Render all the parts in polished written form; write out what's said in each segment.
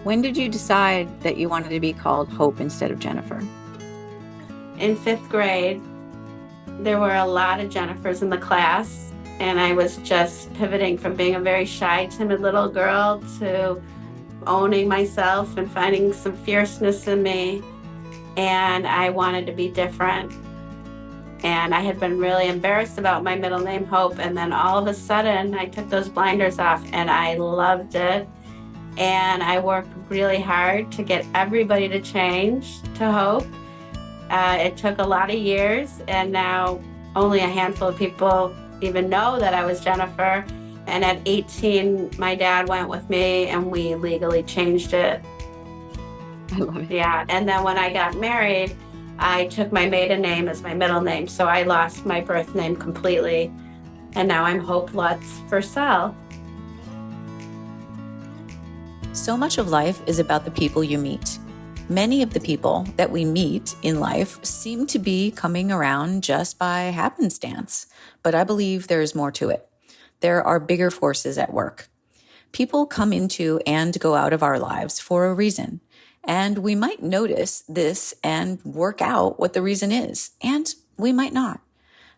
When did you decide that you wanted to be called Hope instead of Jennifer? In fifth grade, there were a lot of Jennifers in the class, and I was just pivoting from being a very shy, timid little girl to owning myself and finding some fierceness in me. And I wanted to be different. And I had been really embarrassed about my middle name, Hope. And then all of a sudden, I took those blinders off and I loved it. And I worked really hard to get everybody to change to Hope. It took a lot of years, and now only a handful of people even know that I was Jennifer. And at 18, my dad went with me and we legally changed it. I love it. Yeah. And then when I got married, I took my maiden name as my middle name. So I lost my birth name completely. And now I'm Hope Lutz Firsel. So much of life is about the people you meet. Many of the people that we meet in life seem to be coming around just by happenstance, but I believe there is more to it. There are bigger forces at work. People come into and go out of our lives for a reason, and we might notice this and work out what the reason is, and we might not.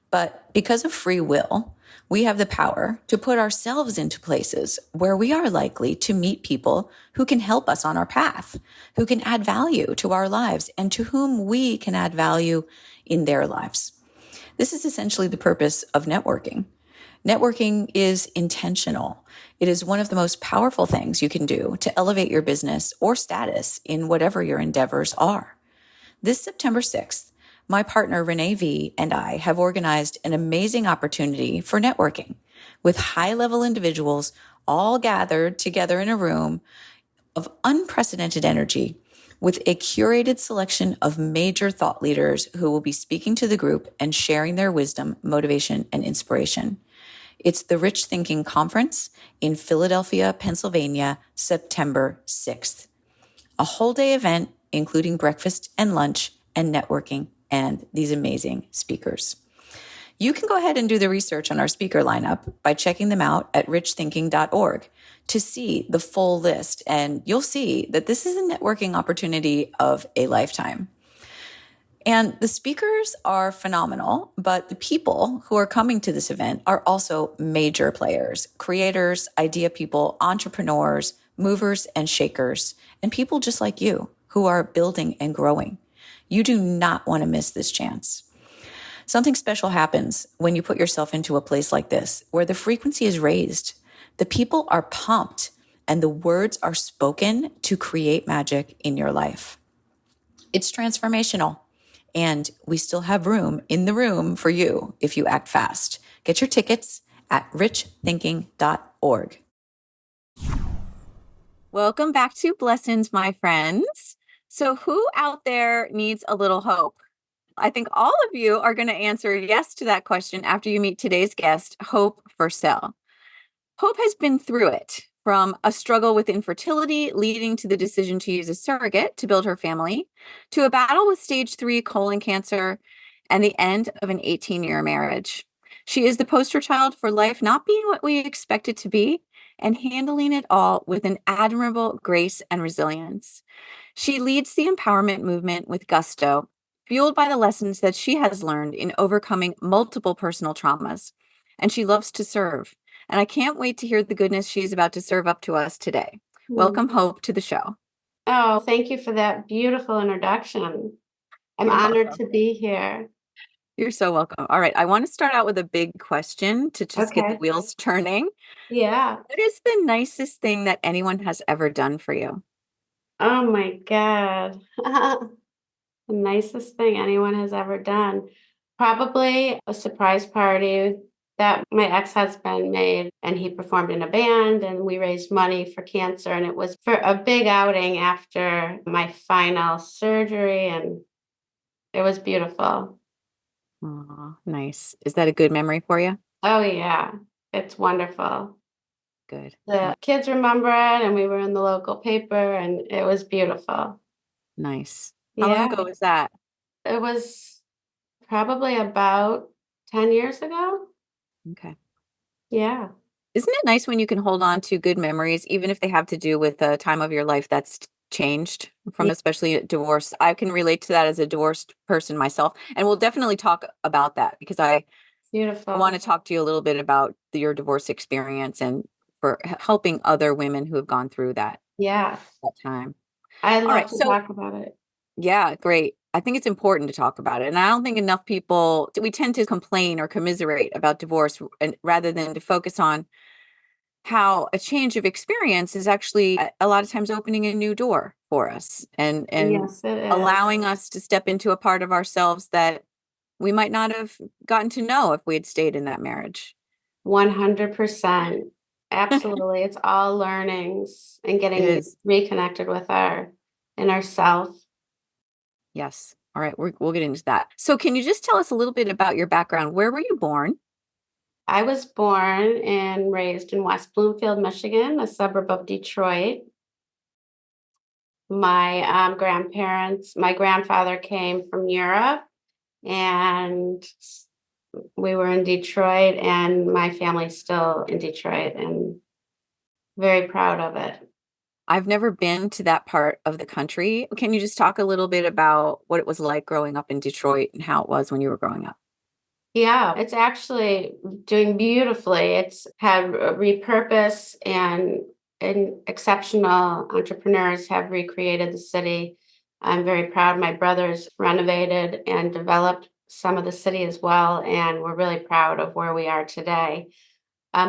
But because of free will, we have the power to put ourselves into places where we are likely to meet people who can help us on our path, who can add value to our lives, and to whom we can add value in their lives. This is essentially the purpose of networking. Networking is intentional. It is one of the most powerful things you can do to elevate your business or status in whatever your endeavors are. This September 6th, my partner Renee V and I have organized an amazing opportunity for networking with high-level individuals all gathered together in a room of unprecedented energy with a curated selection of major thought leaders who will be speaking to the group and sharing their wisdom, motivation, and inspiration. It's the Rich Thinking Conference in Philadelphia, Pennsylvania, September 6th. A whole day event, including breakfast and lunch and networking and these amazing speakers. You can go ahead and do the research on our speaker lineup by checking them out at richthinking.org to see the full list. And you'll see that this is a networking opportunity of a lifetime. And the speakers are phenomenal, but the people who are coming to this event are also major players, creators, idea people, entrepreneurs, movers and shakers, and people just like you who are building and growing. You do not want to miss this chance. Something special happens when you put yourself into a place like this, where the frequency is raised, the people are pumped, and the words are spoken to create magic in your life. It's transformational, and we still have room in the room for you if you act fast. Get your tickets at richthinking.org. Welcome back to Blessings, my friends. So who out there needs a little hope? I think all of you are going to answer yes to that question after you meet today's guest, Hope Firsel. Hope has been through it, from a struggle with infertility leading to the decision to use a surrogate to build her family, to a battle with stage 3 colon cancer, and the end of an 18-year marriage. She is the poster child for life not being what we expect it to be and handling it all with an admirable grace and resilience. She leads the empowerment movement with gusto, fueled by the lessons that she has learned in overcoming multiple personal traumas. And she loves to serve. And I can't wait to hear the goodness she's about to serve up to us today. Welcome, Hope, to the show. Oh, thank you for that beautiful introduction. I'm honored to be here. You're so welcome. All right. I want to start out with a big question to just get the wheels turning. Yeah. What is the nicest thing that anyone has ever done for you? Oh my God. The nicest thing anyone has ever done. Probably a surprise party that my ex-husband made, and he performed in a band and we raised money for cancer, and it was for a big outing after my final surgery, and it was beautiful. Oh, nice. Is that a good memory for you? Oh yeah, it's wonderful. Good. The kids remember it, and we were in the local paper, and it was beautiful. Nice. How long Yeah, ago was that? it was probably about 10 years ago. Okay. Yeah. Isn't it nice when you can hold on to good memories, even if they have to do with a time of your life that's changed from Yeah, especially a divorce? I can relate to that as a divorced person myself. And we'll definitely talk about that because I want beautiful. to talk to you a little bit about your divorce experience and for helping other women who have gone through Yeah, that time. I All love right. to So, talk about it. yeah, great. I think it's important to talk about it. And I don't think enough people, we tend to complain or commiserate about divorce and rather than to focus on how a change of experience is actually a lot of times opening a new door for us and Yes, it is. allowing us to step into a part of ourselves that we might not have gotten to know if we had stayed in that marriage. 100%. Absolutely. It's all learnings and It getting is. reconnected with our inner self. Yes. All right, we'll get into that. So can you just tell us a little bit about your background? Where were you born? I was born and raised in West Bloomfield, Michigan, a suburb of Detroit. My grandfather came from Europe, and we were in Detroit, and my family's still in Detroit, and very proud of it. I've never been to that part of the country. Can you just talk a little bit about what it was like growing up in Detroit and how it was when you were growing up? Yeah, it's actually doing beautifully. It's had repurpose and exceptional entrepreneurs have recreated the city. I'm very proud. My brothers renovated and developed some of the city as well, and we're really proud of where we are today.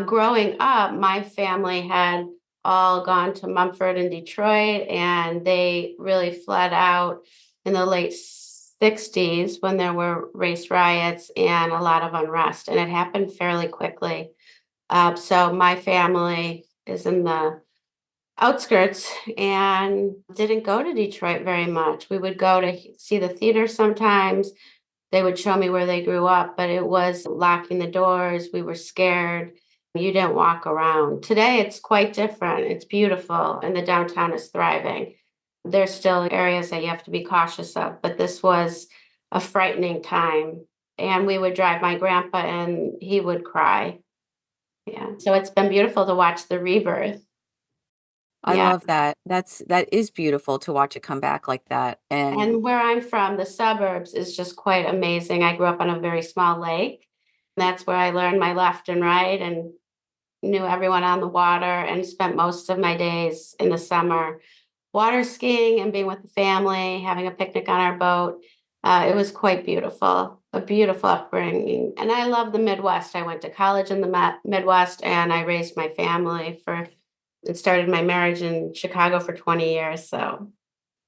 Growing up, my family had all gone to Mumford and Detroit, and they really fled out in the late 60s when there were race riots and a lot of unrest, and it happened fairly quickly. So my family is in the outskirts and didn't go to Detroit very much. We would go to see the theater sometimes. They would show me where they grew up, but it was locking the doors. We were scared. You didn't walk around. Today, it's quite different. It's beautiful, and the downtown is thriving. There's still areas that you have to be cautious of, but this was a frightening time. And we would drive my grandpa, and he would cry. Yeah. So it's been beautiful to watch the rebirth. I Yeah. love that. That is beautiful to watch it come back like that. And And where I'm from, the suburbs is just quite amazing. I grew up on a very small lake. That's where I learned my left and right and knew everyone on the water and spent most of my days in the summer water skiing and being with the family, having a picnic on our boat. It was quite beautiful, a beautiful upbringing. And I love the Midwest. I went to college in the Midwest and I raised my family for and started my marriage in Chicago for 20 years. So,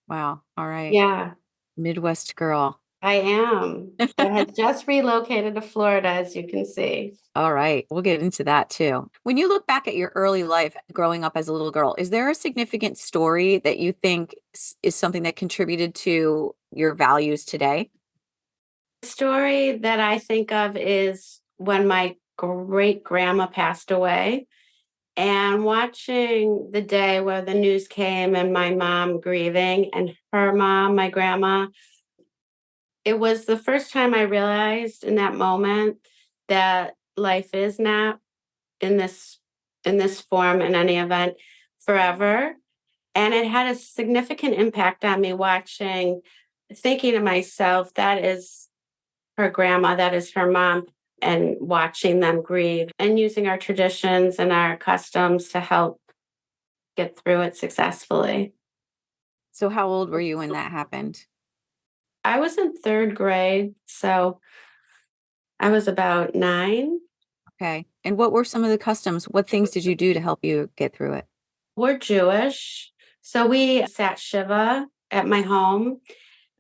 wow, all right. yeah. Midwest girl. I am. That has just relocated to Florida, as you can see. All right, we'll get into that too. When you look back at your early life growing up as a little girl, is there a significant story that you think is something that contributed to your values today? The story that I think of is when my great grandma passed away and watching the day where the news came and my mom grieving and her mom, my grandma. It was the first time I realized in that moment that life is not in this form in any event forever. And it had a significant impact on me watching, thinking to myself, that is her grandma, that is her mom, and watching them grieve and using our traditions and our customs to help get through it successfully. So how old were you when that happened? I was in third grade, so I was about 9. Okay. And what were some of the customs? What things did you do to help you get through it? We're Jewish, so we sat Shiva at my home,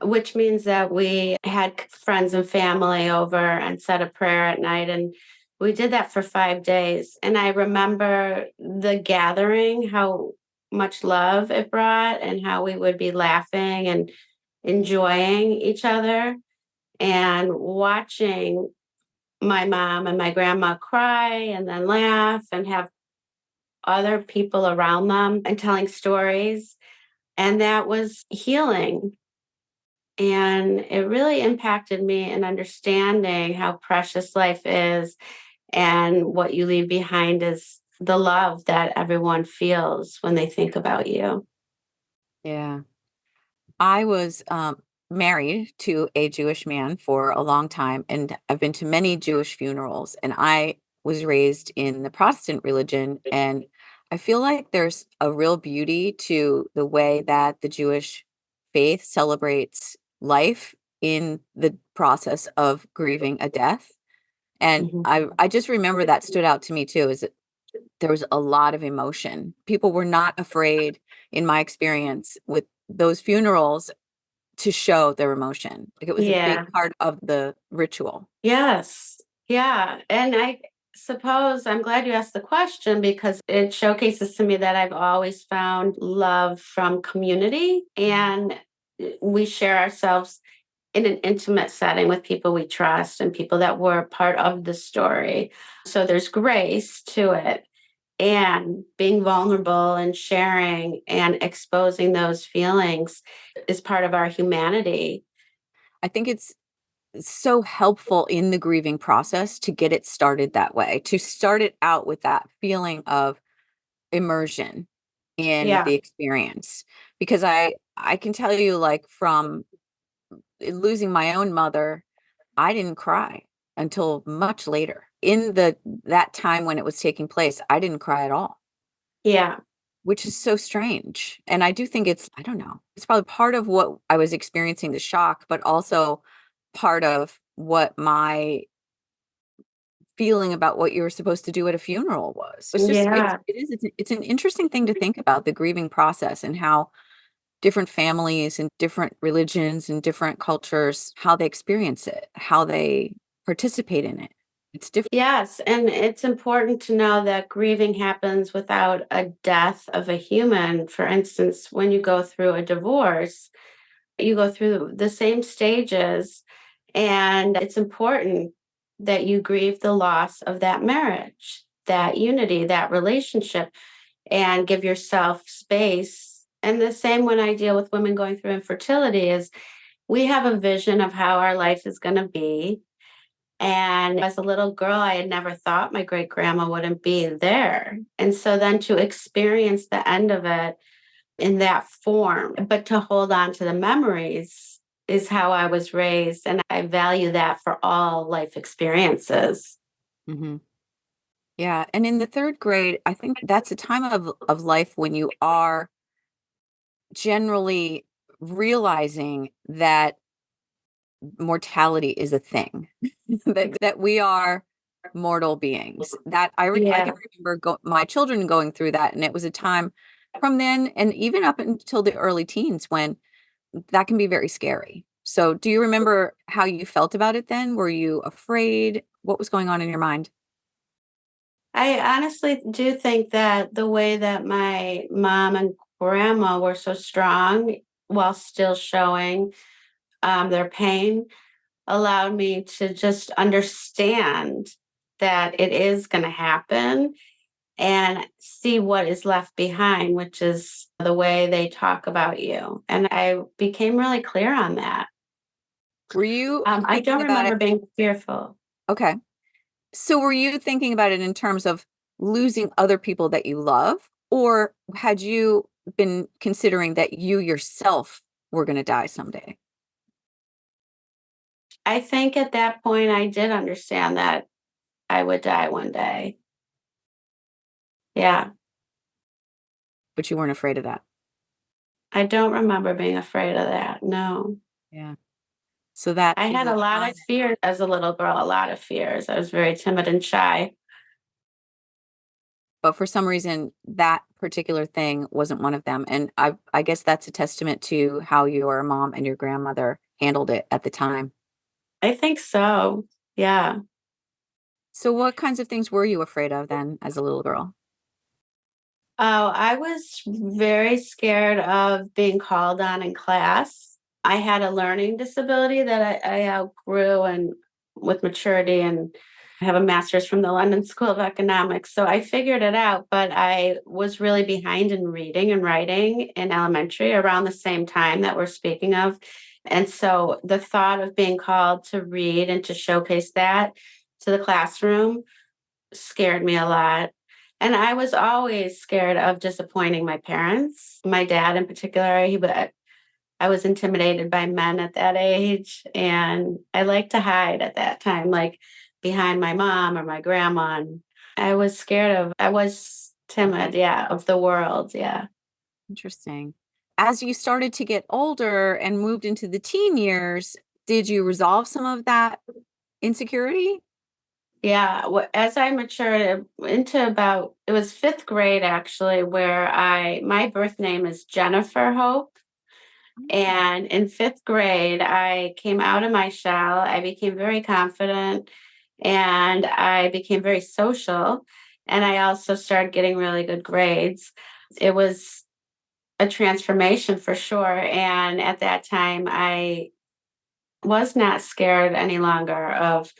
which means that we had friends and family over and said a prayer at night. And we did that for 5 days. And I remember the gathering, how much love it brought, and how we would be laughing and enjoying each other and watching my mom and my grandma cry and then laugh and have other people around them and telling stories. And that was healing. And it really impacted me in understanding how precious life is and what you leave behind is the love that everyone feels when they think about you. Yeah. I was married to a Jewish man for a long time, and I've been to many Jewish funerals. And I was raised in the Protestant religion, and I feel like there's a real beauty to the way that the Jewish faith celebrates life in the process of grieving a death. And Mhm. I just remember that stood out to me too, is that there was a lot of emotion. People were not afraid, in my experience, with those funerals to show their emotion. Like, it was a big Yeah. part of the ritual. Yes. Yeah. And I suppose I'm glad you asked the question because it showcases to me that I've always found love from community, and we share ourselves in an intimate setting with people we trust and people that were part of the story. So there's grace to it. And being vulnerable and sharing and exposing those feelings is part of our humanity. I think it's so helpful in the grieving process to get it started that way, to start it out with that feeling of immersion in Yeah. the experience. Because I can tell you, like, from losing my own mother, I didn't cry until much later. In that time when it was taking place, I didn't cry at all, Yeah. which is so strange. And I do think I don't know, it's probably part of what I was experiencing, the shock, but also part of what my feeling about what you were supposed to do at a funeral was. It's just Yeah. it's an interesting thing to think about, the grieving process, and how different families and different religions and different cultures, how they experience it, how they participate in it. It's different. Yes. And it's important to know that grieving happens without a death of a human. For instance, when you go through a divorce, you go through the same stages, and it's important that you grieve the loss of that marriage, that unity, that relationship, and give yourself space. And the same when I deal with women going through infertility is we have a vision of how our life is going to be. And as a little girl, I had never thought my great grandma wouldn't be there. And so then to experience the end of it in that form, but to hold on to the memories is how I was raised. And I value that for all life experiences. Hmm. Yeah. And in the third grade, I think that's a time of life when you are generally realizing that mortality is a thing, that we are mortal beings. That I can Yeah. remember my children going through that, and it was a time from then and even up until the early teens when that can be very scary. So, do you remember how you felt about it then? Were you afraid? What was going on in your mind? I honestly do think that the way that my mom and grandma were so strong while still showing their pain allowed me to just understand that it is going to happen and see what is left behind, which is the way they talk about you. And I became really clear on that. Were you I thinking don't about it? remember being fearful. Okay. So, were you thinking about it in terms of losing other people that you love, or had you been considering that you yourself were going to die someday? I think at that point I did understand that I would die one day. Yeah. But you weren't afraid of that. I don't remember being afraid of that. No. Yeah. So that I is had a a lot time, of fears as a little girl, a lot of fears. I was very timid and shy. but for some reason, that particular thing wasn't one of them. And I guess that's a testament to how your mom and your grandmother handled it at the time. I think so. Yeah. So, what kinds of things were you afraid of then as a little girl? Oh, I was very scared of being called on in class. I had a learning disability that I outgrew and with maturity, and I have a master's from the London School of Economics. So I figured it out, but I was really behind in reading and writing in elementary around the same time that we're speaking of. And so the thought of being called to read and to showcase that to the classroom scared me a lot. And I was always scared of disappointing my parents, my dad in particular. I was intimidated by men at that age, and I liked to hide at that time, like behind my mom or my grandma. And I was timid, yeah, of the world, yeah. Interesting. As you started to get older and moved into the teen years, did you resolve some of that insecurity? Yeah, as I matured into about, it was fifth grade actually, where my birth name is Jennifer Hope. And in fifth grade, I came out of my shell. I became very confident and I became very social. And I also started getting really good grades. It was a transformation for sure. And at that time, I was not scared any longer of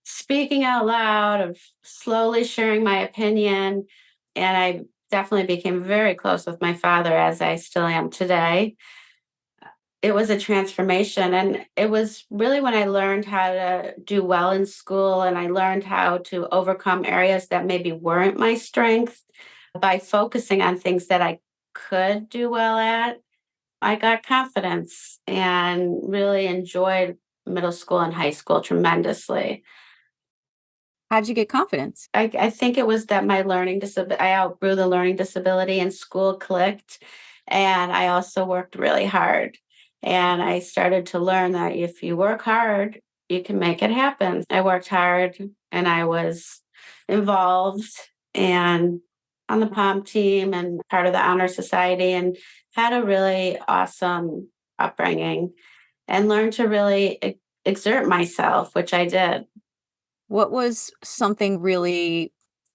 speaking out loud, of slowly sharing my opinion. And I definitely became very close with my father, as I still am today. It was a transformation. And it was really when I learned how to do well in school and I learned how to overcome areas that maybe weren't my strength by focusing on things that I could do well at. I got confidence and really enjoyed middle school and high school tremendously. How'd you get confidence? I think it was that my learning disability, I outgrew the learning disability and school clicked. And I also worked really hard. And I started to learn that if you work hard, you can make it happen. I worked hard and I was involved and on the POM team and part of the Honor Society and had a really awesome upbringing and learned to really exert myself, which I did. What was something really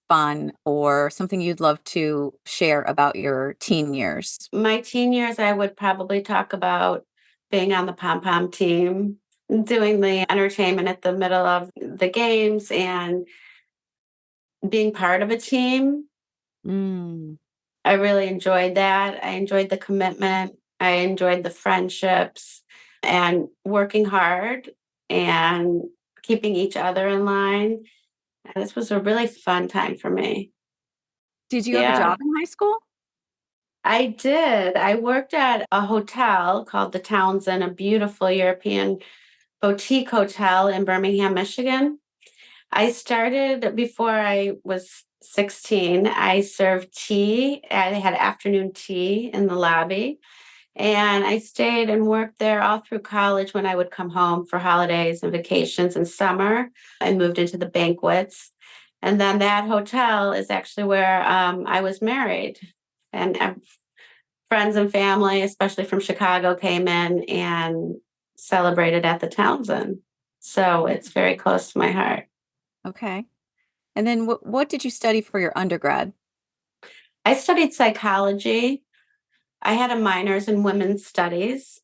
fun or something you'd love to share about your teen years? My teen years, I would probably talk about being on the pom pom team, doing the entertainment at the middle of the games, and being part of a team. Mm. I really enjoyed that. I enjoyed the commitment, I enjoyed the friendships, and working hard and keeping each other in line. This was a really fun time for me. Did you have a Yeah. job in high school? I did. I worked at a hotel called the Townsend, a beautiful European boutique hotel in Birmingham, Michigan. I started before I was 16. I served tea. I had afternoon tea in the lobby. And I stayed and worked there all through college when I would come home for holidays and vacations and summer. I moved into the banquets. And then that hotel is actually where I was married. And friends and family, especially from Chicago, came in and celebrated at the Townsend. So it's very close to my heart. Okay. And then what did you study for your undergrad? I studied psychology. I had a minors in women's studies.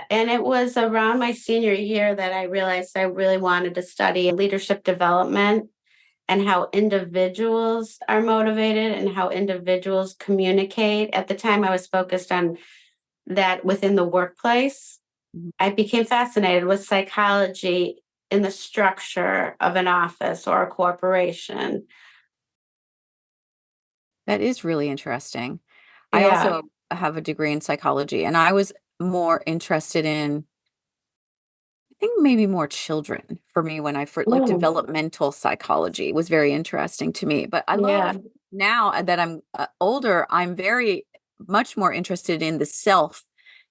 And it was around my senior year that I realized I really wanted to study leadership development and how individuals are motivated and how individuals communicate. At the time, I was focused on that within the workplace. Mhm. I became fascinated with psychology in the structure of an office or a corporation. That is really interesting. I Yeah. also have a degree in psychology, and I was more interested in, I think maybe more children for me when I first, like Mm, developmental psychology was very interesting to me. But I yeah, love now that I'm older, I'm very much more interested in the self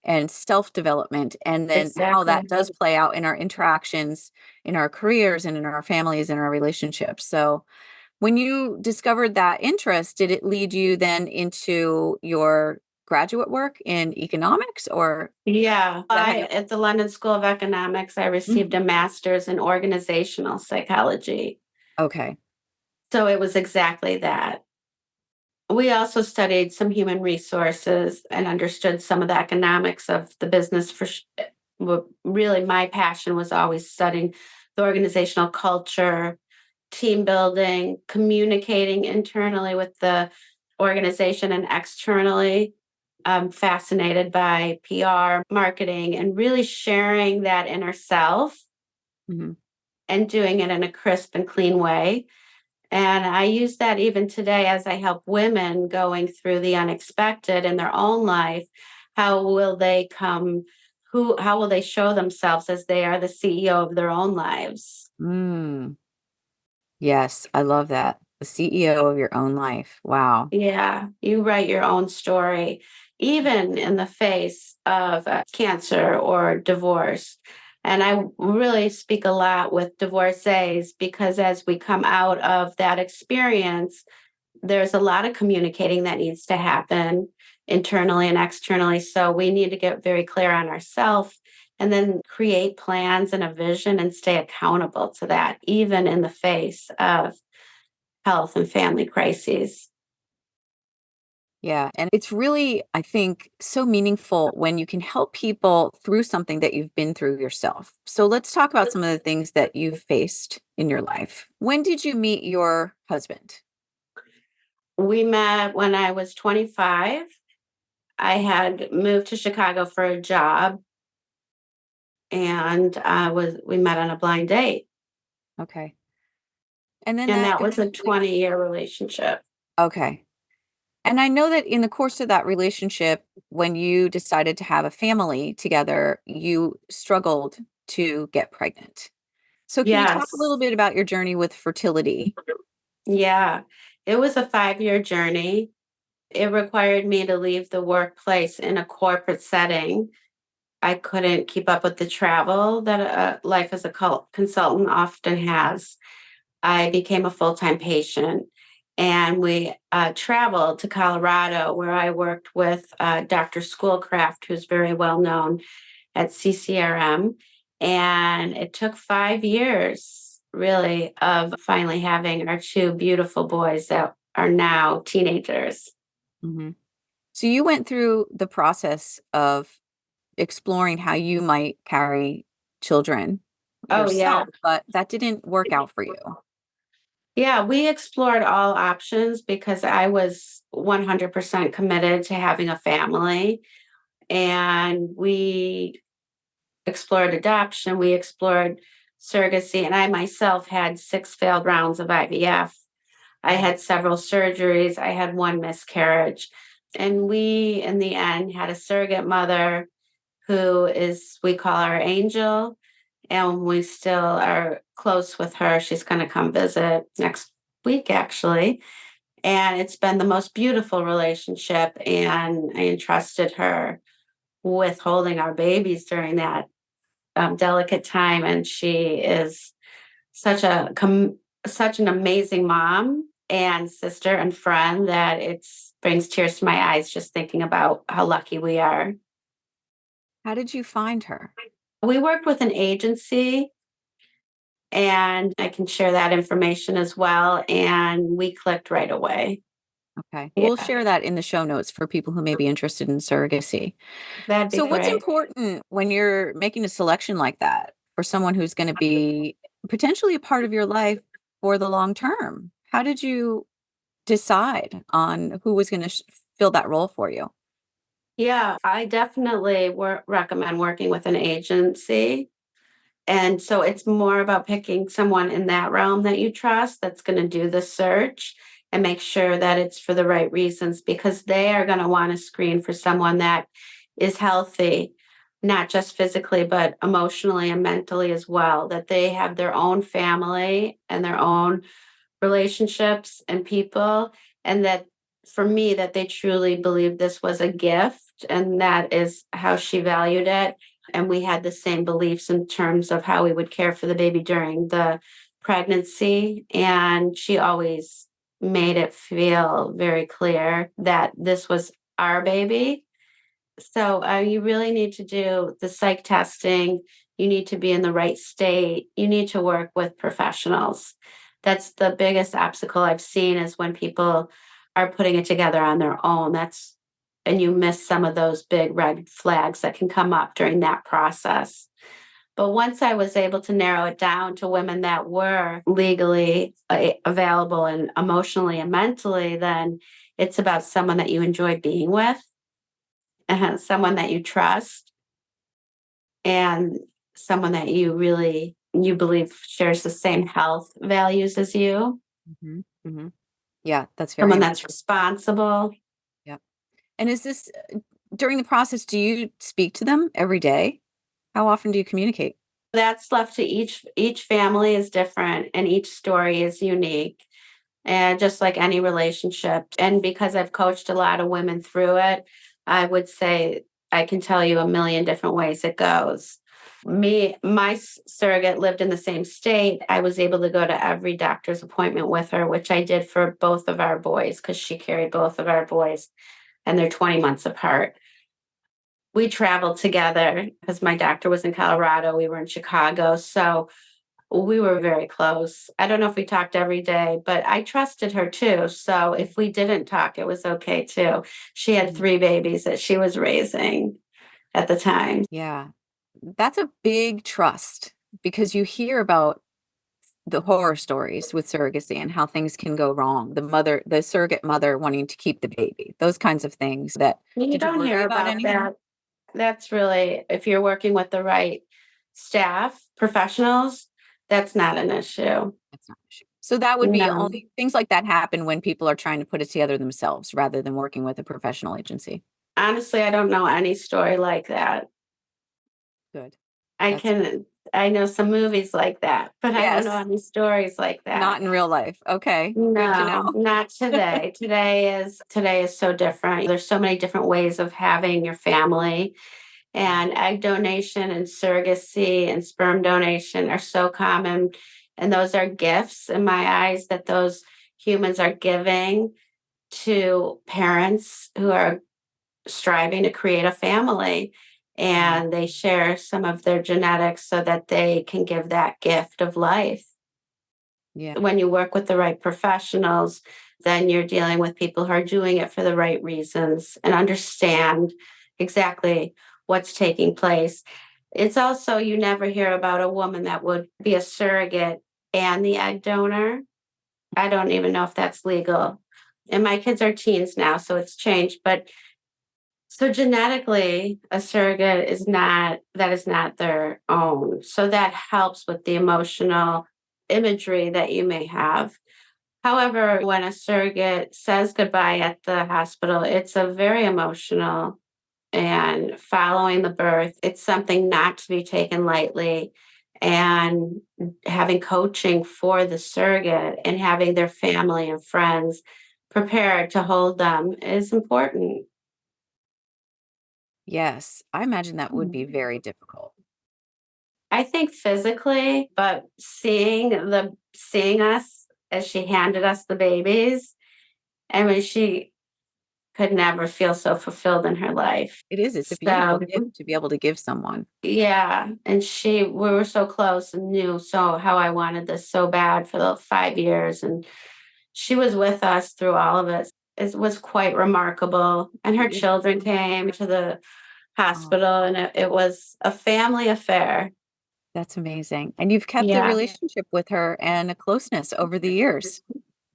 and self development, and then how exactly. that does play out in our interactions, in our careers, and in our families and our relationships. So, when you discovered that interest, did it lead you then into your graduate work in economics or Yeah. that had no. At the London School of Economics, I received Mhm. a master's in organizational psychology. Okay. So it was exactly that. We also studied some human resources and understood some of the economics of the business. Really, my passion was always studying the organizational culture, team building, communicating internally with the organization and externally. I'm fascinated by PR, marketing, and really sharing that inner self Mhm. and doing it in a crisp and clean way. And I use that even today as I help women going through the unexpected in their own life. How will they come? How will they show themselves as they are the CEO of their own lives? Mm, yes, I love that. The CEO of your own life. Wow. Yeah, you write your own story, even in the face of cancer or divorce. And I really speak a lot with divorcees because as we come out of that experience, there's a lot of communicating that needs to happen internally and externally. So we need to get very clear on ourselves and then create plans and a vision and stay accountable to that, even in the face of health and family crises. Yeah. And it's really, I think, so meaningful when you can help people through something that you've been through yourself. So let's talk about some of the things that you've faced in your life. When did you meet your husband? We met when I was 25. I had moved to Chicago for a job and we met on a blind date. Okay. And then And that that was a eventually, 20-year relationship. okay. And I know that in the course of that relationship, when you decided to have a family together, you struggled to get pregnant. So can you talk a little Yes. bit about your journey with fertility? Yeah. It was a 5-year journey. It required me to leave the workplace in a corporate setting. I couldn't keep up with the travel that life as a consultant often has. I became a full time patient and we traveled to Colorado where I worked with Dr. Schoolcraft, who's very well known at CCRM. And it took 5 years, really, of finally having our two beautiful boys that are now teenagers. Hmm. So you went through the process of exploring how you might carry children Oh, yeah. yourself, but that didn't work out for you. Yeah, we explored all options because I was 100% committed to having a family. And we explored adoption, we explored surrogacy, and I myself had 6 failed rounds of IVF. I Mm. had several surgeries, I had one miscarriage. And we, in the end, had a surrogate mother who is, we call her Angel, and we still are close with her. She's going to come visit next week, actually. And it's been the most beautiful relationship. And I entrusted her with holding our babies during that delicate time. And she is such such an amazing mom and sister and friend that it brings tears to my eyes just thinking about how lucky we are. How did you find her? We worked with an agency and I can share that information as well. And we clicked right away. Okay. We'll Yeah, share that in the show notes for people who may be interested in surrogacy. that'd be So, what's great. important when you're making a selection like that for someone who's going to be potentially a part of your life for the long term? How did you decide on who was going to fill that role for you? Yeah, I definitely recommend working with an agency. And so it's more about picking someone in that realm that you trust that's going to do the search and make sure that it's for the right reasons because they are going to want to screen for someone that is healthy, not just physically, but emotionally and mentally as well, that they have their own family and their own relationships and people. And that for me, that they truly believe this was a gift and that is how she valued it and we had the same beliefs in terms of how we would care for the baby during the pregnancy. And she always made it feel very clear that this was our baby. So you really need to do the psych testing. You need to be in the right state. You need to work with professionals. That's the biggest obstacle I've seen is when people are putting it together on their own. And you miss some of those big red flags that can come up during that process. But once I was able to narrow it down to women that were legally available and emotionally and mentally, then it's about someone that you enjoy being with, someone that you trust, and someone that you believe shares the same health values as you. Hmm. Yeah, that's very someone important. that's responsible. Yeah. And is this during the process, do you speak to them every day? How often do you communicate? That's left to each family is different and each story is unique. And just like any relationship. And because I've coached a lot of women through it, I would say I can tell you a million different ways it goes. My surrogate lived in the same state. I was able to go to every doctor's appointment with her, which I did for both of our boys because she carried both of our boys and they're 20 months apart. We traveled together because my doctor was in Colorado. We were in Chicago. So we were very close. I don't know if we talked every day, but I trusted her too. So if we didn't talk, it was okay too. She had Mhm. 3 babies that she was raising at the time. Yeah. That's a big trust because you hear about the horror stories with surrogacy and how things can go wrong. The surrogate mother wanting to keep the baby, those kinds of things that You did you don't worry hear about about any of them? that. That's really, if you're working with the right staff, professionals, that's not an issue. That's not an issue. So that would be No. only things like that happen when people are trying to put it together themselves rather than working with a professional agency. Honestly, I don't know any story like that. Good. I That's can, I know some movies like that, but I don't know yes, any stories like that. not in real life. Okay, good to No, know. not today. Today is so different. There's so many different ways of having your family. And egg donation and surrogacy and sperm donation are so common. And those are gifts in my eyes that those humans are giving to parents who are striving to create a family. Mhm. And they share some of their genetics so that they can give that gift of life. Yeah. When you work with the right professionals, then you're dealing with people who are doing it for the right reasons and understand exactly what's taking place. It's also, you never hear about a woman that would be a surrogate and the egg donor. I don't even know if that's legal. And my kids are teens now, so it's changed. But so genetically, a surrogate is not, that is not their own. So that helps with the emotional imagery that you may have. However, when a surrogate says goodbye at the hospital, it's a very emotional and following the birth, it's something not to be taken lightly. And having coaching for the surrogate and having their family and friends prepared to hold them is important. Yes, I imagine that would be very difficult. I think physically, but seeing us as she handed us the babies, I mean, she could never feel so fulfilled in her life. It is, it's a beautiful So gift to be able to give someone. yeah, and we were so close and knew so how I wanted this so bad for the 5 years, and she was with us through all of it. It was quite remarkable, and her It is. children came to the Oh, hospital, and it was a family affair. that's amazing. And you've kept the Yeah. relationship with her and a closeness over the years.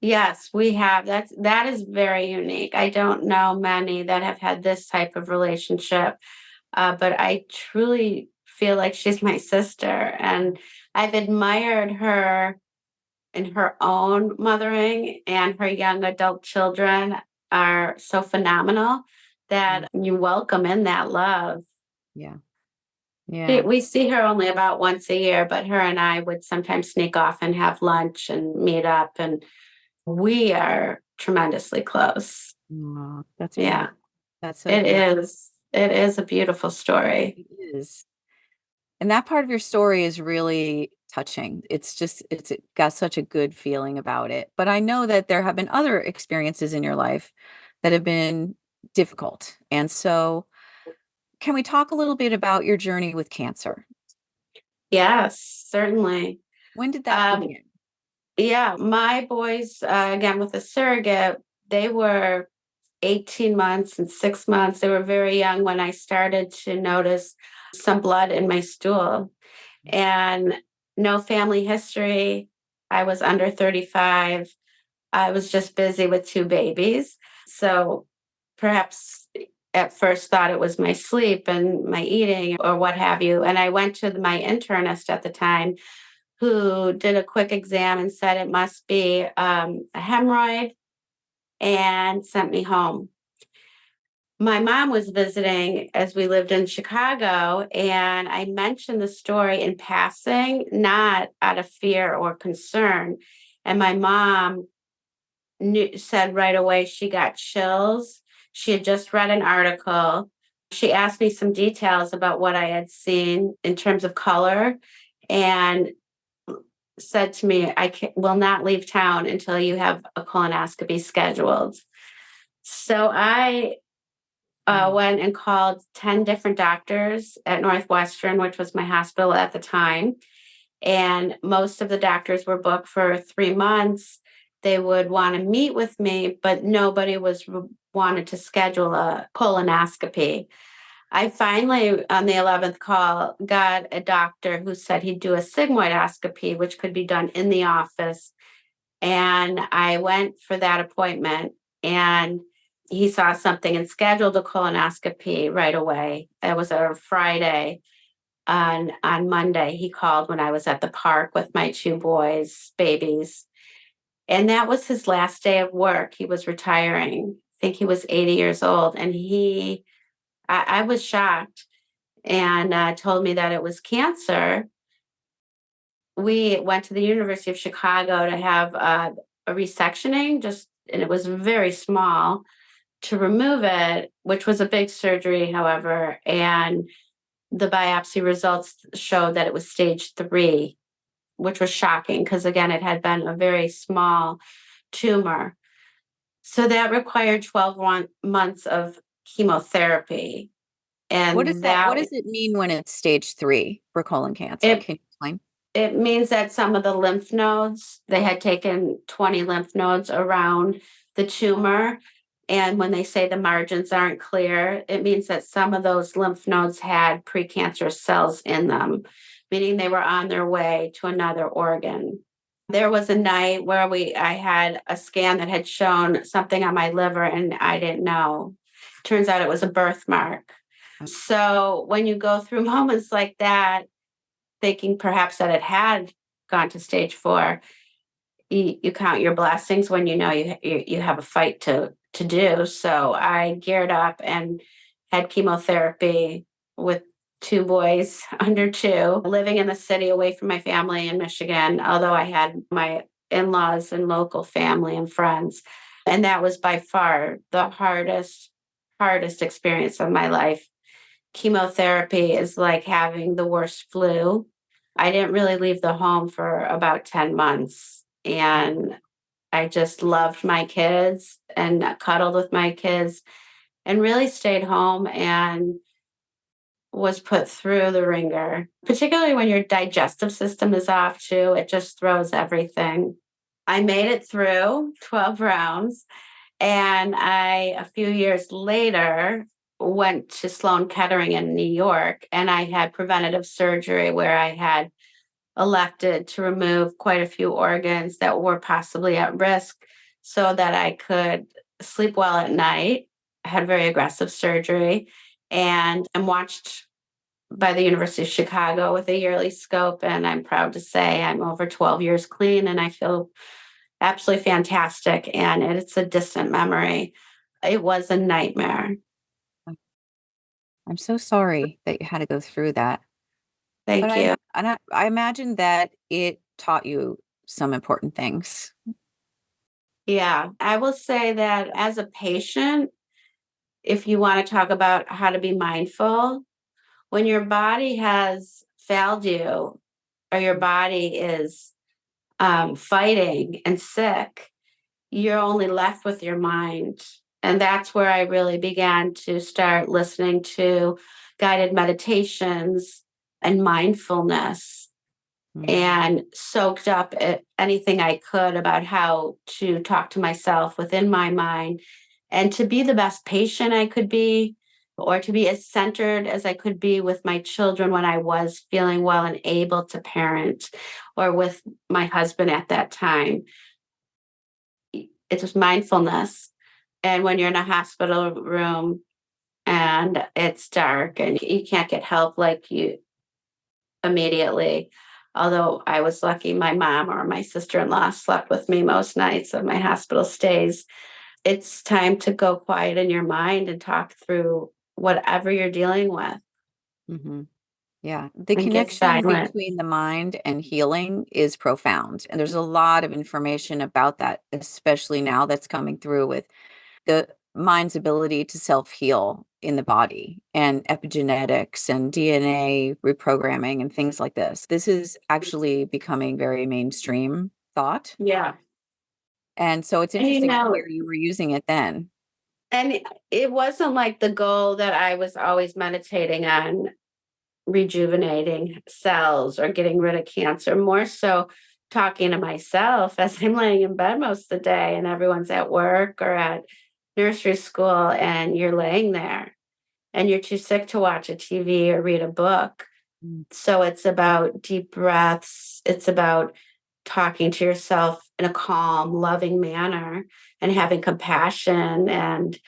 Yes, we have. That is very unique. I don't know many that have had this type of relationship, but I truly feel like she's my sister, and I've admired her in her own mothering, and her young adult children are so phenomenal Mm, that you welcome in that love. yeah. Yeah. We see her only about once a year, but her and I would sometimes sneak off and have lunch and meet up, and we are tremendously close. Aw, that's Yeah, beautiful. That's so it beautiful. is. It is a beautiful story. It is. And that part of your story is really touching. It's just it's got such a good feeling about it. But I know that there have been other experiences in your life that have been difficult. And so, can we talk a little bit about your journey with cancer? Yes, certainly. When did that Um, begin? yeah, my boys, again with a surrogate, they were 18 months and 6 months. They were very young when I started to notice some blood in my stool and no family history. I was under 35. I was just busy with 2 babies. So perhaps at first thought it was my sleep and my eating or what have you. And I went to my internist at the time who did a quick exam and said it must be a hemorrhoid and sent me home. My mom was visiting as we lived in Chicago, and I mentioned the story in passing, not out of fear or concern. And my mom said right away she got chills. She had just read an article. She asked me some details about what I had seen in terms of color and said to me, will not leave town until you have a colonoscopy scheduled. So I went and called 10 different doctors at Northwestern, which was my hospital at the time. And most of the doctors were booked for 3 months. They would want to meet with me, but nobody wanted to schedule a colonoscopy. I finally, on the 11th call, got a doctor who said he'd do a sigmoidoscopy, which could be done in the office. And I went for that appointment, and he saw something and scheduled a colonoscopy right away. It was a Friday. On Monday, he called when I was at the park with my 2 babies. And that was his last day of work. He was retiring. I think he was 80 years old. And I was shocked, and told me that it was cancer. We went to the University of Chicago to have a resectioning, and it was very small, to remove it, which was a big surgery, however. And the biopsy results showed that it was stage 3, which was shocking because, again, it had been a very small tumor. So that required 12 months of chemotherapy. What And does that what does it mean when it's stage 3 for colon cancer? it Can you explain? it means that some of the lymph nodes, they had taken 20 lymph nodes around the tumor. And when they say the margins aren't clear, it means that some of those lymph nodes had precancerous cells in them, meaning they were on their way to another organ. There was a night where I had a scan that had shown something on my liver and I didn't know. Turns out it was a birthmark. So when you go through moments like that, thinking perhaps that it had gone to stage 4, you count your blessings when you know you have a fight to do. So I geared up and had chemotherapy with 2 boys under 2, living in the city away from my family in Michigan, although I had my in-laws and local family and friends. And that was by far the hardest experience of my life. Chemotherapy is like having the worst flu. I didn't really leave the home for about 10 months. And I just loved my kids and cuddled with my kids and really stayed home and was put through the ringer, particularly when your digestive system is off too. It just throws everything. I made it through 12 rounds. And a few years later, went to Sloan Kettering in New York, and I had preventative surgery where I had elected to remove quite a few organs that were possibly at risk so that I could sleep well at night. I had very aggressive surgery, and I'm watched by the University of Chicago with a yearly scope. And I'm proud to say I'm over 12 years clean, and I feel absolutely fantastic. And it's a distant memory. It was a nightmare. I'm so sorry that you had to go through that. But Thank you. I imagine that it taught you some important things. Yeah, I will say that as a patient, if you want to talk about how to be mindful, when your body has failed you or your body is fighting and sick, you're only left with your mind. And that's where I really began to start listening to guided meditations and mindfulness, and soaked up anything I could about how to talk to myself within my mind and to be the best patient I could be, or to be as centered as I could be with my children when I was feeling well and able to parent, or with my husband at that time. It was mindfulness. And when you're in a hospital room and it's dark and you can't get help like you immediately, Although I was lucky, my mom or my sister-in-law slept with me most nights of my hospital stays. It's time to go quiet in your mind and talk through whatever you're dealing with Hmm. Yeah. The and get connection silent. between the mind and healing is profound. And there's a lot of information about that, especially now that's coming through with the mind's ability to self-heal in the body and epigenetics and DNA reprogramming and things like this. This is actually becoming very mainstream thought. Yeah. And so it's And interesting to hear you were using it then. and it wasn't like the goal that I was always meditating on rejuvenating cells or getting rid of cancer, more so talking to myself as I'm laying in bed most of the day and everyone's at work or at nursery school and you're laying there and you're too sick to watch a TV or read a book. Mm. So it's about deep breaths. It's about talking to yourself in a calm, loving manner and having compassion and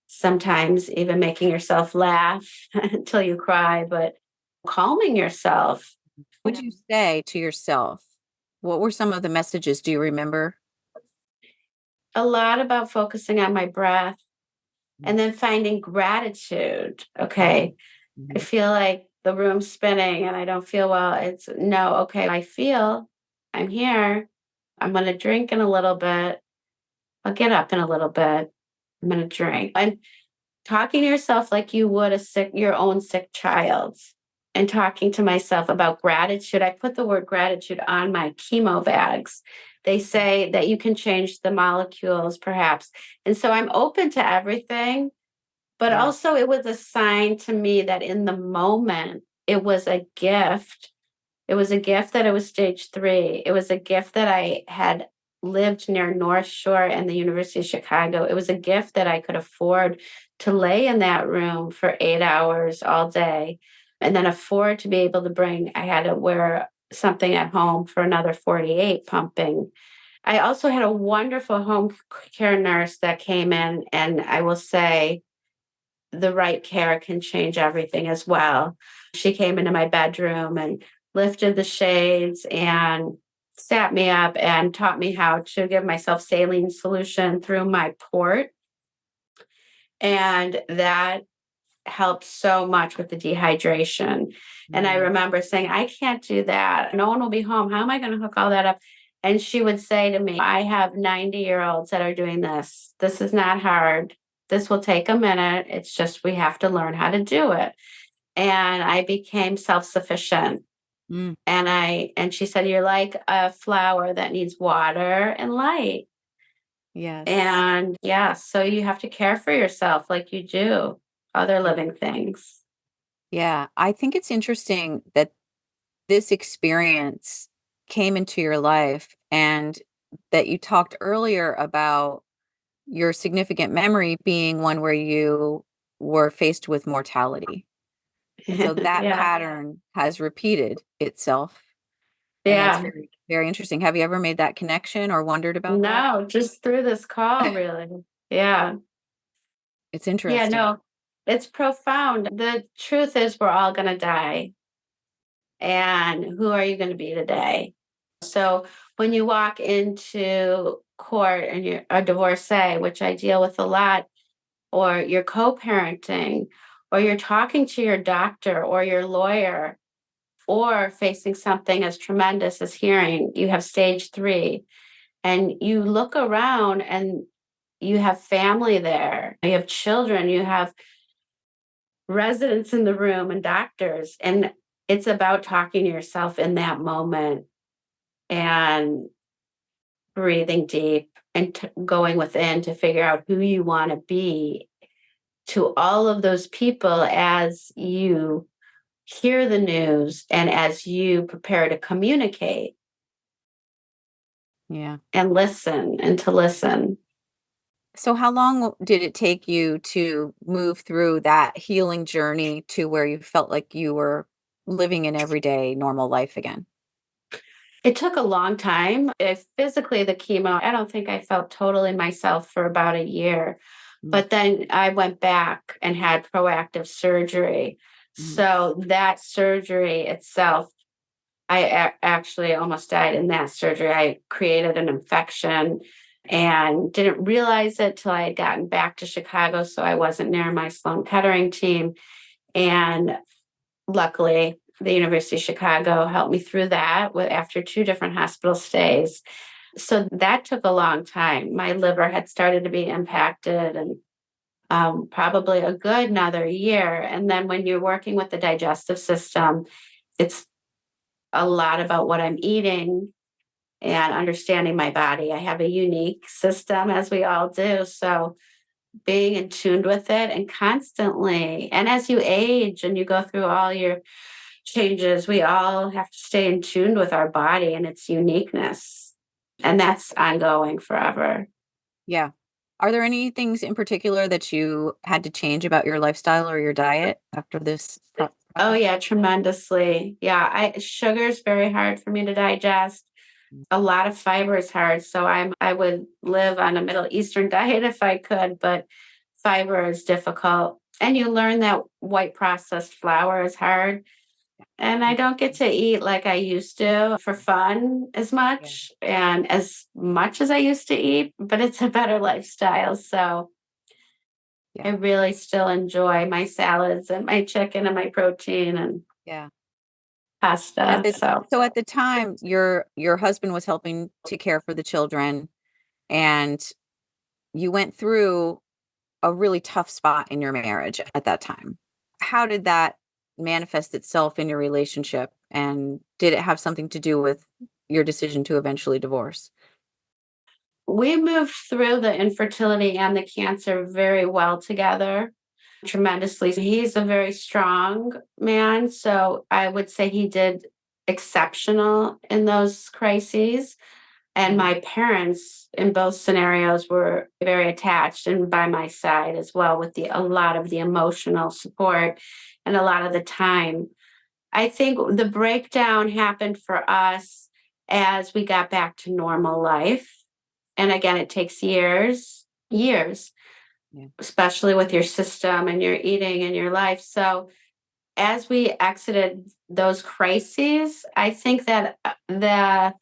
sometimes even making yourself laugh until you cry, but calming yourself. What would you say to yourself? What were some of the messages? Do you remember? A lot about focusing on my breath Mm. and then finding gratitude. Okay. I Mhm. feel like the room's spinning and I don't feel well. It's no, okay, I feel I'm here. I'm going to drink in a little bit. I'll get up in a little bit. I'm going to drink. And talking to yourself like you would your own sick child and talking to myself about gratitude. I put the word gratitude on my chemo bags. They say that you can change the molecules perhaps. And so I'm open to everything, but Yeah. also it was a sign to me that in the moment it was a gift. It was a gift that it was stage 3. It was a gift that I had lived near North Shore and the University of Chicago. It was a gift that I could afford to lay in that room for 8 hours all day and then afford to be able to I had to wear something at home for another 48 pumping. I also had a wonderful home care nurse that came in, and I will say the right care can change everything as well. She came into my bedroom and lifted the shades and sat me up and taught me how to give myself saline solution through my port. And that helped so much with the dehydration. And I Mm. remember saying, I can't do that. No one will be home. How am I going to hook all that up? And she would say to me, I have 90-year-olds that are doing this. This is not hard. This will take a minute. It's just we have to learn how to do it. And I became self-sufficient. Mm. And she said, you're like a flower that needs water and light. Yes. And yeah, so you have to care for yourself like you do other living things. Yeah. I think it's interesting that this experience came into your life and that you talked earlier about your significant memory being one where you were faced with mortality. And so that Yeah. pattern has repeated itself. And that's Yeah. very, very interesting. Have you ever made that connection or wondered about that? No, just through this call, really. Yeah. It's Yeah, interesting. no, it's profound. The truth is, we're all going to die. And who are you going to be today? So when you walk into court and you're a divorcee, which I deal with a lot, or you're co parenting, or you're talking to your doctor or your lawyer, or facing something as tremendous as hearing, you have stage 3, and you look around and you have family there, you have children, you have residents in the room and doctors. And it's about talking to yourself in that moment and breathing deep and going within to figure out who you want to be to all of those people as you hear the news and as you prepare to communicate Yeah. and listen and to listen. So how long did it take you to move through that healing journey to where you felt like you were living an everyday normal life again? It took a long time. If physically the chemo, I don't think I felt totally myself for about a year. Mm. But then I went back and had proactive surgery. Mhm. So that surgery itself I actually almost died in that surgery. I created an infection and didn't realize it till I had gotten back to Chicago. So I wasn't near my Sloan Kettering team. And luckily, the University of Chicago helped me through that after 2 different hospital stays. So that took a long time. My liver had started to be impacted, and probably a good another year. And then when you're working with the digestive system, it's a lot about what I'm eating and understanding my body. I have a unique system, as we all do. So being in tune with it and constantly, and as you age and you go through all your changes, we all have to stay in tune with our body and its uniqueness. And that's ongoing forever. Yeah. Are there any things in particular that you had to change about your lifestyle or your diet after this Oh process? yeah, tremendously. Yeah, sugar is very hard for me to digest. A lot of fiber is hard, so I would live on a Middle Eastern diet if I could, but fiber is difficult. And you learn that white processed flour is hard. And I don't get to eat like I used to for fun Yeah. and as much as I used to eat, but it's a better lifestyle. So I Yeah. really still enjoy my salads and my chicken and my protein and Yeah. At pasta. the So so at the time, your husband was helping to care for the children, and you went through a really tough spot in your marriage at that time. How did that manifest itself in your relationship, and did it have something to do with your decision to eventually divorce? we moved through the infertility and the cancer very well together, tremendously. He's a very strong man. So I would say he did exceptional in those crises. And Mhm. my parents in both scenarios were very attached and by my side as well, with a lot of the emotional support and a lot of the time. I think the breakdown happened for us as we got back to normal life. And again, it takes years, Yeah. especially with your system and your eating and your life. So as we exited those crises, I think that the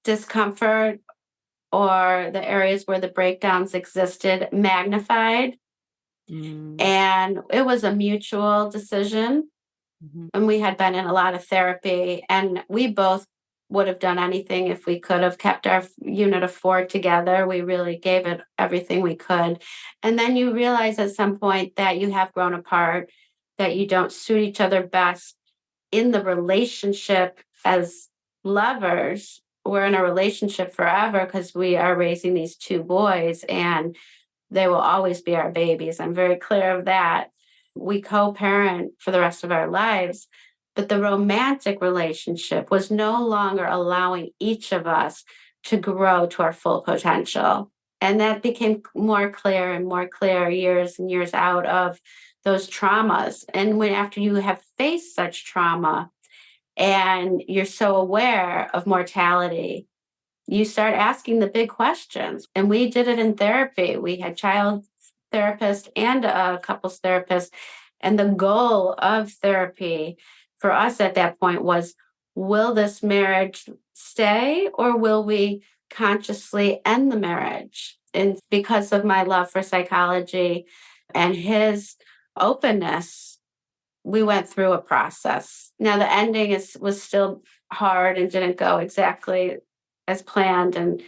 discomfort or the areas where the breakdowns existed magnified. Mm. And it was a mutual decision. Mhm. And we had been in a lot of therapy, and we both would have done anything if we could have kept our unit of 4 together. We really gave it everything we could. And then you realize at some point that you have grown apart, that you don't suit each other best in the relationship as lovers. We're in a relationship forever because we are raising these 2 boys and they will always be our babies. I'm very clear of that. We co parent for the rest of our lives. But the romantic relationship was no longer allowing each of us to grow to our full potential. And that became more clear and more clear years and years out of those traumas. And when after you have faced such trauma and you're so aware of mortality, you start asking the big questions. And we did it in therapy. We had child therapist and a couples therapist. And the goal of therapy for us at that point was, will this marriage stay or will we consciously end the marriage? And because of my love for psychology and his openness, we went through a process. Now the ending was still hard and didn't go exactly as planned, and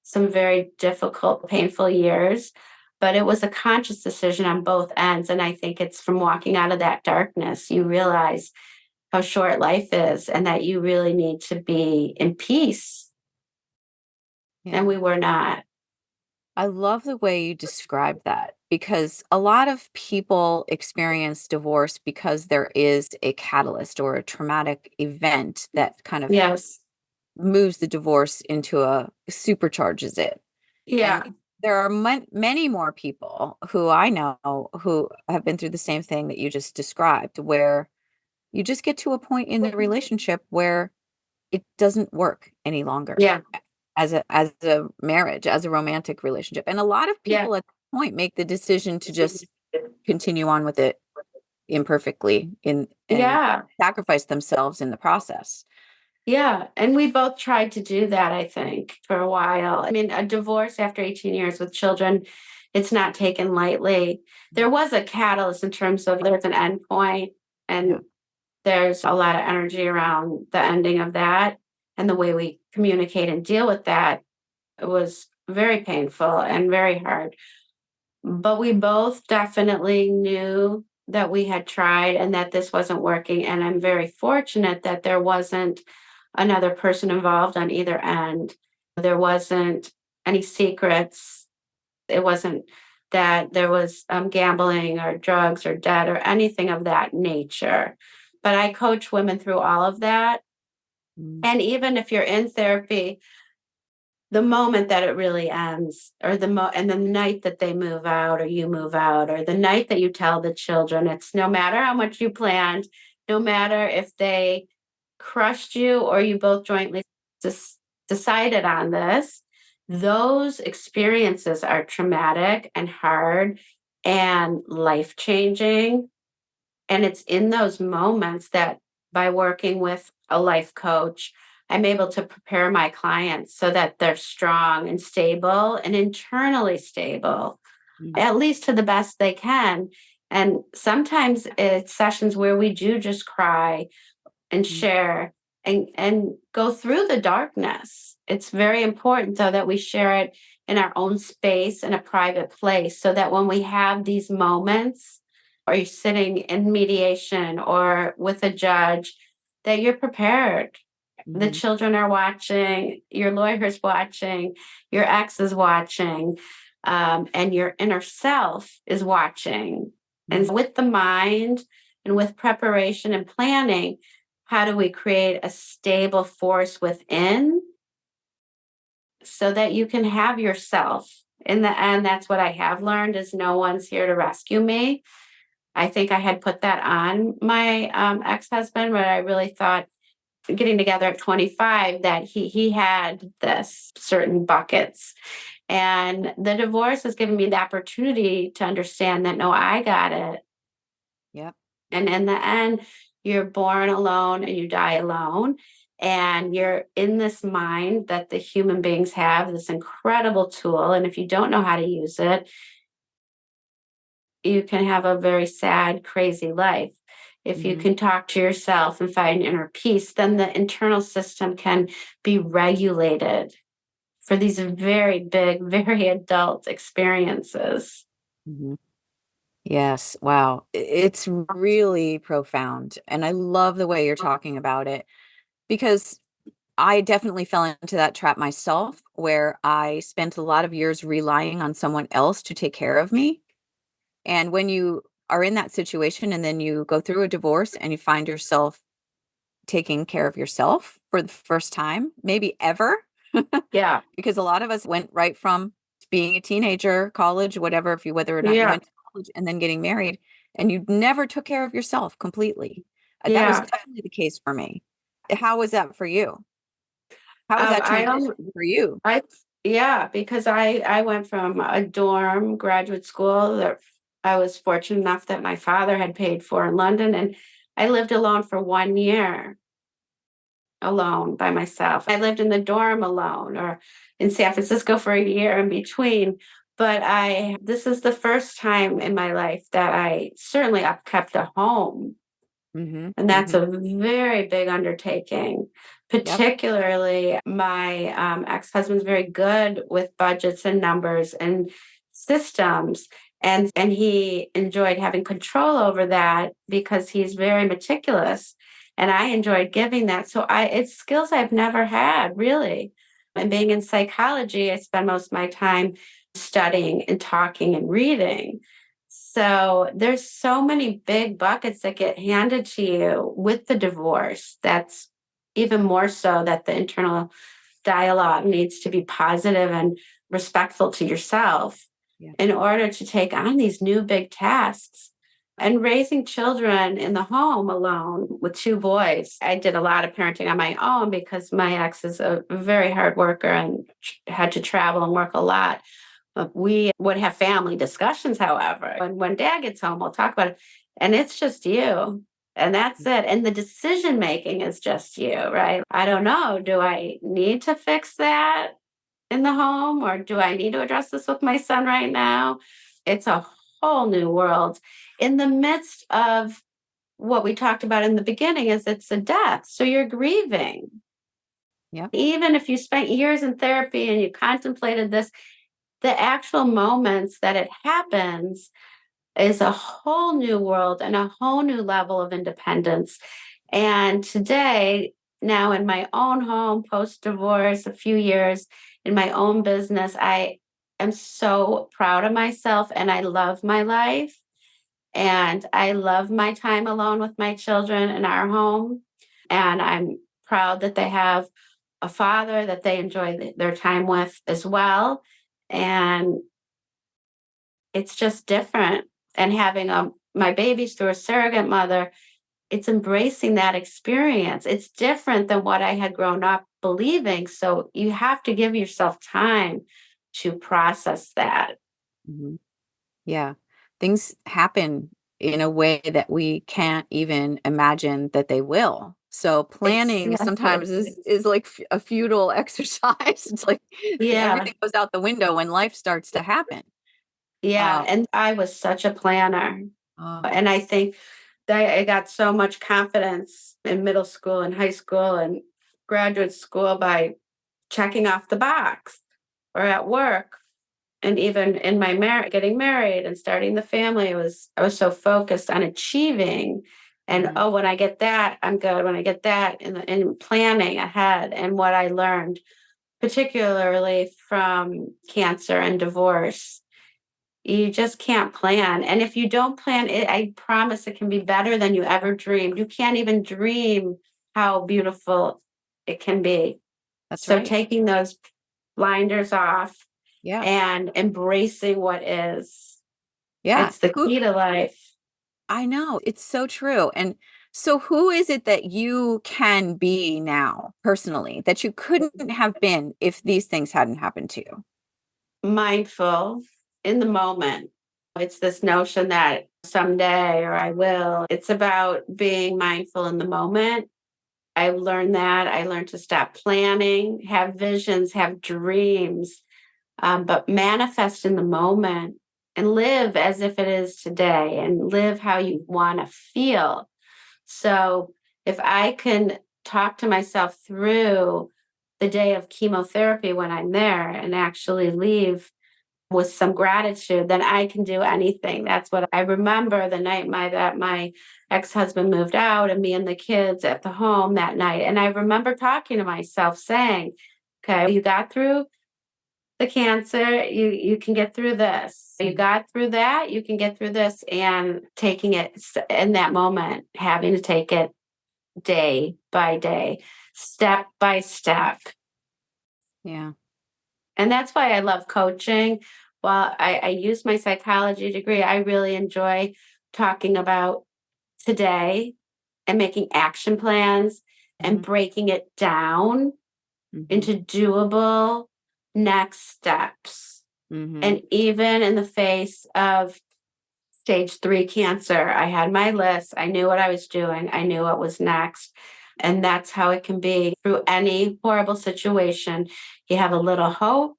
some very difficult, painful years. But it was a conscious decision on both ends. And I think it's from walking out of that darkness, you realize how short life is and that you really need to be in peace. And Yeah. we were not. I love the way you describe that because a lot of people experience divorce because there is a catalyst or a traumatic event that kind of Yes. moves the divorce into a supercharges it. And Yeah. there are many more people who I know who have been through the same thing that you just described, where you just get to a point in the relationship where it doesn't work any longer Yeah. as a marriage, as a romantic relationship. And a lot of Yeah. people at that point make the decision to just continue on with it imperfectly in and Yeah. sacrifice themselves in the process. Yeah. And we both tried to do that, I think, for a while. I mean, a divorce after 18 years with children, it's not taken lightly. There was a catalyst in terms of there's an end point Yeah. and there's a lot of energy around the ending of that. And the way we communicate and deal with that was very painful and very hard. But we both definitely knew that we had tried and that this wasn't working. And I'm very fortunate that there wasn't another person involved on either end. There wasn't any secrets. It wasn't that there was gambling or drugs or debt or anything of that nature. But I coach women through all of that. Mm. And even if you're in therapy, the moment that it really ends, or and the night that they move out, or you move out, or the night that you tell the children, it's no matter how much you planned, no matter if they crushed you or you both jointly decided on this, those experiences are traumatic and hard and life changing. And it's in those moments that by working with a life coach, I'm able to prepare my clients so that they're strong and stable and internally stable, Mm. at least to the best they can. And sometimes it's sessions where we do just cry and Mm. share and go through the darkness. It's very important though that we share it in our own space in a private place so that when we have these moments or you're sitting in mediation or with a judge, that you're prepared. The Mhm. children are watching, your lawyer's watching, your ex is watching, and your inner self is watching. And Mm. with the mind and with preparation and planning, how do we create a stable force within so that you can have yourself? In the end, that's what I have learned is no one's here to rescue me. I think I had put that on my ex-husband, but I really thought getting together at 25 that he had this certain buckets. And the divorce has given me the opportunity to understand that no, I got it. Yep. And in the end, you're born alone and you die alone. And you're in this mind that the human beings have, this incredible tool. And if you don't know how to use it, you can have a very sad, crazy life. If you Mhm. can talk to yourself and find inner peace, then the internal system can be regulated for these very big, very adult experiences. Mhm. Yes. Wow. It's really profound. And I love the way you're talking about it because I definitely fell into that trap myself where I spent a lot of years relying on someone else to take care of me. And when you are in that situation and then you go through a divorce and you find yourself taking care of yourself for the first time, maybe ever, Yeah. because a lot of us went right from being a teenager, college, whatever, if you whether or not you Yeah. went to college and then getting married, and you never took care of yourself completely. That was Yeah. definitely the case for me. How was that for you? How was that I transition only, for you? I, yeah, because I went from a dorm graduate school that I was fortunate enough that my father had paid for in London, and I lived alone for 1 year, alone by myself. I lived in the dorm alone, or in San Francisco for a year in between. But this is the first time in my life that I certainly I've kept a home. Mhm, And that's mhm. a very big undertaking. Yep. Particularly, my ex-husband's very good with budgets and numbers and systems. And he enjoyed having control over that because he's very meticulous. And I enjoyed giving that. So it's skills I've never had, really. And being in psychology, I spend most of my time studying and talking and reading. So there's so many big buckets that get handed to you with the divorce. That's even more so that the internal dialogue needs to be positive and respectful to yourself Yeah. in order to take on these new big tasks. And raising children in the home alone with two boys. I did a lot of parenting on my own because my ex is a very hard worker and had to travel and work a lot. We would have family discussions, however. And when dad gets home, we'll talk about it. And it's just you. And that's it. And the decision making is just you, right? I don't know. Do I need to fix that in the home, or do I need to address this with my son right now? It's a whole new world in the midst of what we talked about in the beginning is it's a death. So you're grieving. Yep. Even if you spent years in therapy and you contemplated this, the actual moments that it happens is a whole new world and a whole new level of independence. And today, now in my own home, post divorce, a few years in my own business, I am so proud of myself and I love my life. And I love my time alone with my children in our home. And I'm proud that they have a father that they enjoy their time with as well. And it's just different. And having my babies through a surrogate mother, it's embracing that experience. It's different than what I had grown up believing. So you have to give yourself time to process that. Mhm. Yeah. Things happen in a way that we can't even imagine that they will. So planning Exactly. sometimes is like a futile exercise. It's like Yeah. everything goes out the window when life starts to happen. Yeah. Uh, And I was such a planner. uh, And I think that I got so much confidence in middle school and high school and graduate school by checking off the box, or at work. And even in my getting married and starting the family, I was so focused on achieving. And mhm. oh, when I get that, I'm good. When I get that, and planning ahead, and what I learned, particularly from cancer and divorce, you just can't plan. And if you don't plan it, I promise it can be better than you ever dreamed. You can't even dream how beautiful it can be. That's So right. taking those blinders off Yeah. and embracing what is, Yeah. it's the Who key to life. I know, it's so true. And so who is it that you can be now personally that you couldn't have been if these things hadn't happened to you? Mindful in the moment. It's this notion that someday or I will. It's about being mindful in the moment. I learned that. I learned to stop planning, have visions, have dreams, but manifest in the moment and live as if it is today and live how you want to feel. So if I can talk to myself through the day of chemotherapy when I'm there and actually leave with some gratitude, then I can do anything. That's what I remember the night that my ex-husband moved out and me and the kids at the home that night. And I remember talking to myself saying, okay, you got through the cancer, you can get through this. You got through that, you can get through this, and taking it in that moment, having to take it day by day, step by step. Yeah. And that's why I love coaching. While I use my psychology degree, I really enjoy talking about today and making action plans and Mhm. breaking it down Mhm. into doable next steps. Mhm. And even in the face of stage 3 cancer, I had my list. I knew what I was doing. I knew what was next. And that's how it can be through any horrible situation. You have a little hope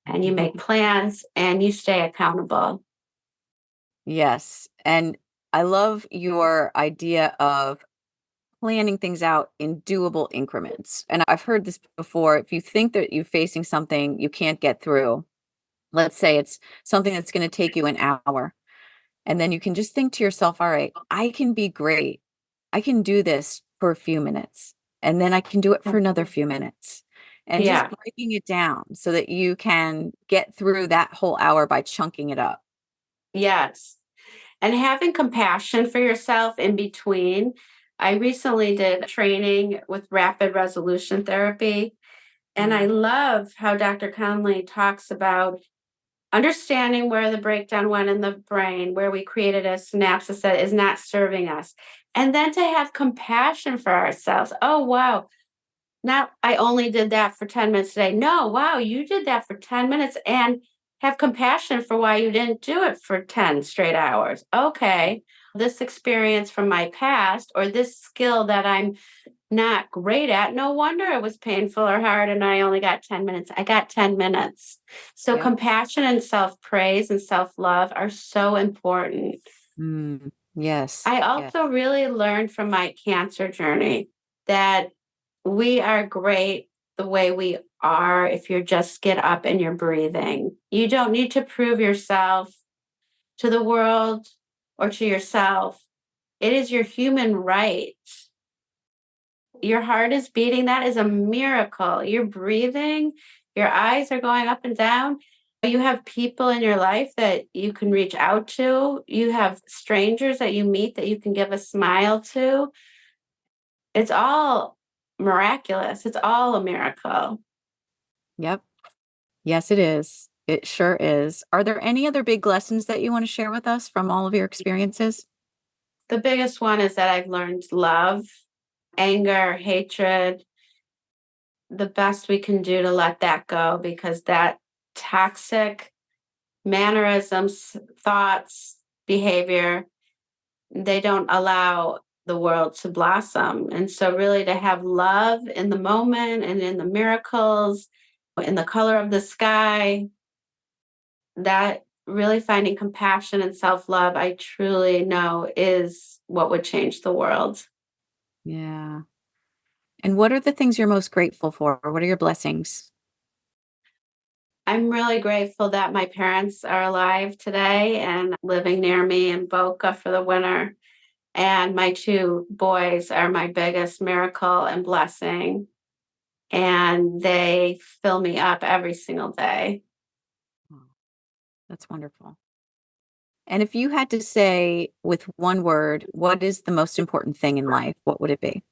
and you make plans and you stay accountable. Yes. And I love your idea of planning things out in doable increments. And I've heard this before. If you think that you're facing something you can't get through, let's say it's something that's going to take you an hour, and then you can just think to yourself, all right, I can be great. I can do this for a few minutes, and then I can do it for another few minutes. And just Yeah. breaking it down so that you can get through that whole hour by chunking it up. Yes. And having compassion for yourself in between. I recently did training with rapid resolution therapy. And I Mm, love how Dr. Conley talks about understanding where the breakdown went in the brain, where we created a synapses that is not serving us. And then to have compassion for ourselves. Oh, wow. Not I only did that for 10 minutes today. No, wow, you did that for 10 minutes. And have compassion for why you didn't do it for 10 straight hours. Okay, this experience from my past or this skill that I'm not great at, no wonder it was painful or hard and I only got 10 minutes. I got 10 minutes. So Yep. compassion and self-praise and self-love are so important. Yes. I Yes. also really learned from my cancer journey that we are great the way we are if you just get up and you're breathing. You don't need to prove yourself to the world or to yourself. It is your human right. Your heart is beating. That is a miracle. You're breathing. Your eyes are going up and down. You have people in your life that you can reach out to. You have strangers that you meet that you can give a smile to. It's all miraculous. It's all a miracle. Yep. Yes, it is. It sure is. Are there any other big lessons that you want to share with us from all of your experiences? The biggest one is that I've learned love, anger, hatred. The best we can do to let that go because that toxic mannerisms, thoughts, behavior, they don't allow the world to blossom. And so, really, to have love in the moment and in the miracles, in the color of the sky, that really finding compassion and self love, I truly know is what would change the world. Yeah. And what are the things you're most grateful for? What are your blessings? I'm really grateful that my parents are alive today and living near me in Boca for the winter. And my two boys are my biggest miracle and blessing. And they fill me up every single day. Oh, that's wonderful. And if you had to say with one word, what is the most important thing in life? What would it be?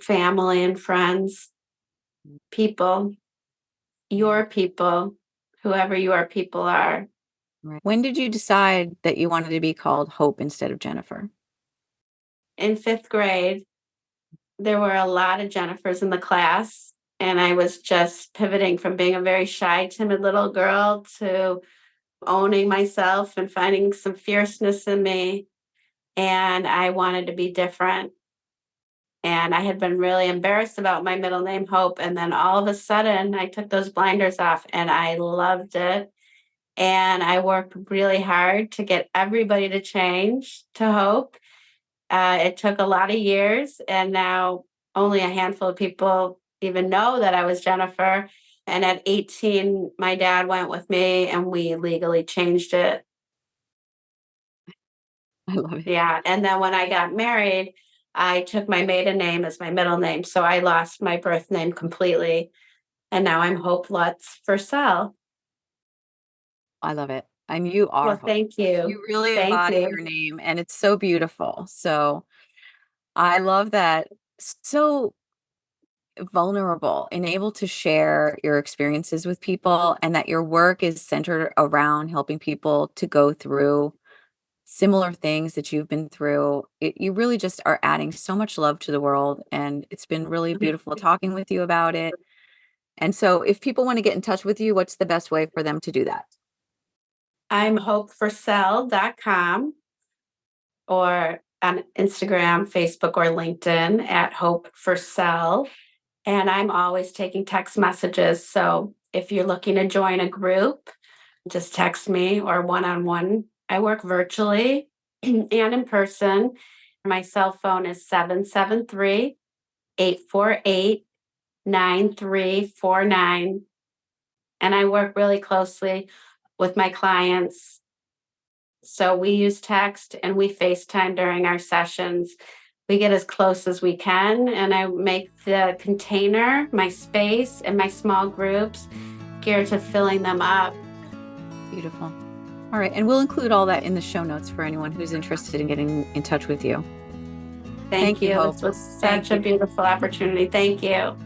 Family and friends, people, Yeah. your people, whoever your people are. Right. When did you decide that you wanted to be called Hope instead of Jennifer? In fifth grade, there were a lot of Jennifers in the class. And I was just pivoting from being a very shy, timid little girl to owning myself and finding some fierceness in me. And I wanted to be different. And I had been really embarrassed about my middle name, Hope. And then all of a sudden, I took those blinders off and I loved it. And I worked really hard to get everybody to change to Hope. It took a lot of years. And now only a handful of people even know that I was Jennifer. And at 18, my dad went with me and we legally changed it. I love it. Yeah. And then when I got married, I took my maiden name as my middle name. So I lost my birth name completely. And now I'm Hope Lutz Firsel. I love it. And you are Well, Hope. thank you. You really Thank embody your you. name and it's so beautiful. So I love that. So vulnerable and able to share your experiences with people and that your work is centered around helping people to go through similar things that you've been through. You really just are adding so much love to the world and it's been really beautiful talking with you about it. And so if people want to get in touch with you, what's the best way for them to do that? I'm hopeforsell.com or on Instagram, Facebook, or LinkedIn at Hope for Sell. And I'm always taking text messages. So if you're looking to join a group, just text me or one on one. I work virtually and in person. My cell phone is 773-848-9349. And I work really closely with my clients. So we use text and we FaceTime during our sessions. We get as close as we can, and I make the container, my space, and my small groups geared to filling them up. Beautiful. All right. And we'll include all that in the show notes for anyone who's interested in getting in touch with you. Thank you. Hope. This was such a beautiful opportunity. Thank you.